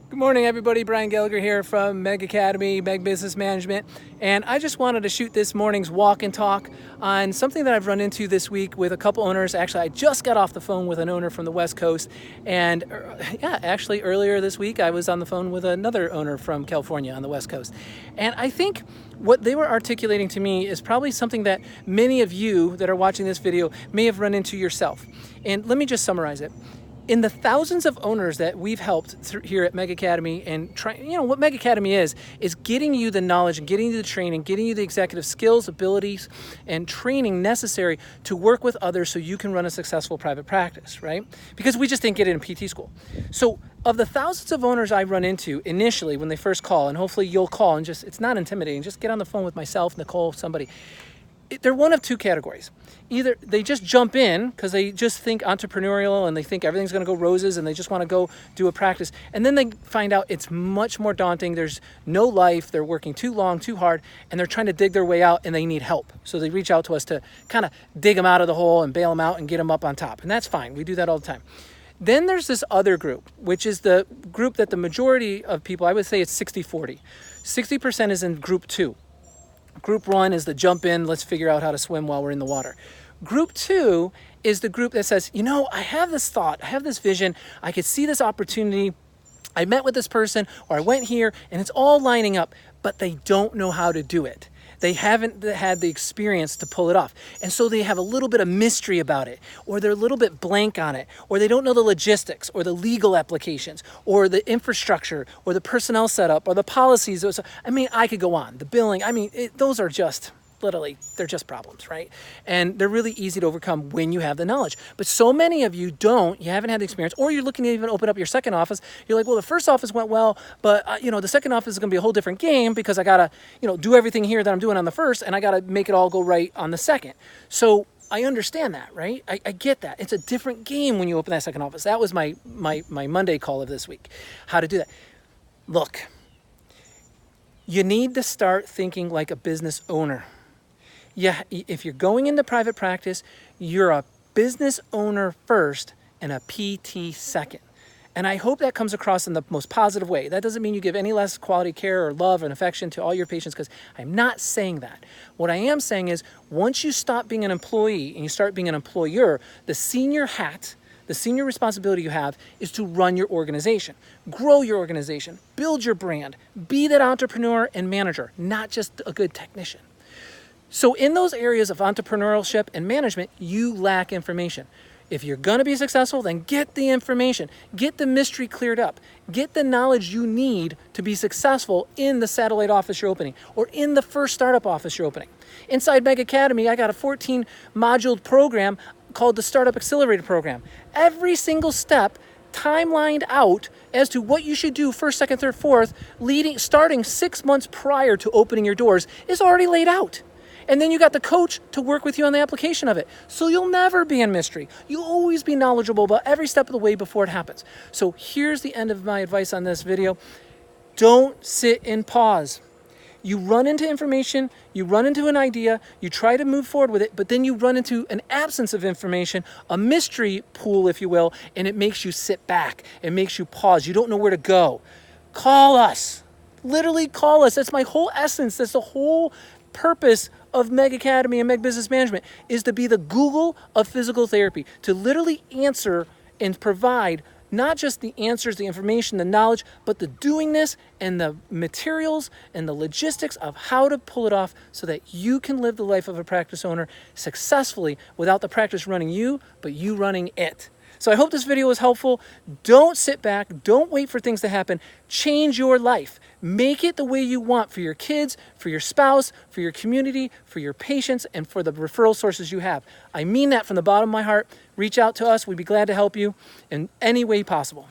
Good morning, everybody. Brian Gallagher here from Meg Academy, Meg Business Management. And I just wanted to shoot this morning's walk and talk on something that I've run into this week with a couple owners. Actually, I just got off the phone with an owner from the West Coast. And actually earlier this week, I was on the phone with another owner from California on the West Coast. And I think what they were articulating to me is probably something that many of you that are watching this video may have run into yourself. And let me just summarize it. In the thousands of owners that we've helped here at Meg Academy, and what Meg Academy is getting you the knowledge and getting you the training, getting you the executive skills, abilities, and training necessary to work with others so you can run a successful private practice, right? Because we just didn't get it in PT school. So of the thousands of owners I run into initially when they first call, and hopefully you'll call and just, it's not intimidating, just get on the phone with myself, Nicole, somebody. They're one of two categories. Either they just jump in because they just think entrepreneurial and they think everything's going to go roses and they just want to go do a practice. And then they find out it's much more daunting. There's no life. They're working too long, too hard, and they're trying to dig their way out and they need help. So they reach out to us to kind of dig them out of the hole and bail them out and get them up on top. And that's fine. We do that all the time. Then there's this other group, which is the group that the majority of people, I would say it's 60-40. 60% is in group 2. Group 1 is the jump in, let's figure out how to swim while we're in the water. Group 2 is the group that says, I have this thought, I have this vision, I could see this opportunity, I met with this person, or I went here, and it's all lining up, but they don't know how to do it. They haven't had the experience to pull it off. And so they have a little bit of mystery about it, or they're a little bit blank on it, or they don't know the logistics, or the legal applications, or the infrastructure, or the personnel setup, or the policies. I could go on. The billing, those are just, literally, they're just problems, right? And they're really easy to overcome when you have the knowledge. But so many of you don't, you haven't had the experience, or you're looking to even open up your second office. You're like, well, the first office went well, but the second office is going to be a whole different game because I got to, do everything here that I'm doing on the first, and I got to make it all go right on the second. So I understand that, right? I get that. It's a different game when you open that second office. That was my Monday call of this week, how to do that. Look, you need to start thinking like a business owner. Yeah, if you're going into private practice, you're a business owner first and a PT second. And I hope that comes across in the most positive way. That doesn't mean you give any less quality care or love and affection to all your patients, because I'm not saying that. What I am saying is once you stop being an employee and you start being an employer, the senior hat, the senior responsibility you have is to run your organization, grow your organization, build your brand, be that entrepreneur and manager, not just a good technician. So in those areas of entrepreneurship and management, you lack information. If you're going to be successful, then get the information, get the mystery cleared up, get the knowledge you need to be successful in the satellite office you're opening or in the first startup office you're opening. Inside Meg Academy, I got a 14-module program called the Startup Accelerator Program. Every single step timelined out as to what you should do first, second, third, fourth, starting 6 months prior to opening your doors is already laid out. And then you got the coach to work with you on the application of it. So you'll never be in mystery. You'll always be knowledgeable about every step of the way before it happens. So here's the end of my advice on this video. Don't sit and pause. You run into information, you run into an idea, you try to move forward with it, but then you run into an absence of information, a mystery pool, if you will, and it makes you sit back. It makes you pause. You don't know where to go. Call us. Literally call us. That's my whole essence. That's the whole purpose of Meg Academy and Meg Business Management, is to be the Google of physical therapy, to literally answer and provide not just the answers, the information, the knowledge, but the doingness and the materials and the logistics of how to pull it off so that you can live the life of a practice owner successfully without the practice running you, but you running it. So I hope this video was helpful. Don't sit back. Don't wait for things to happen. Change your life. Make it the way you want for your kids, for your spouse, for your community, for your patients, and for the referral sources you have. I mean that from the bottom of my heart. Reach out to us. We'd be glad to help you in any way possible.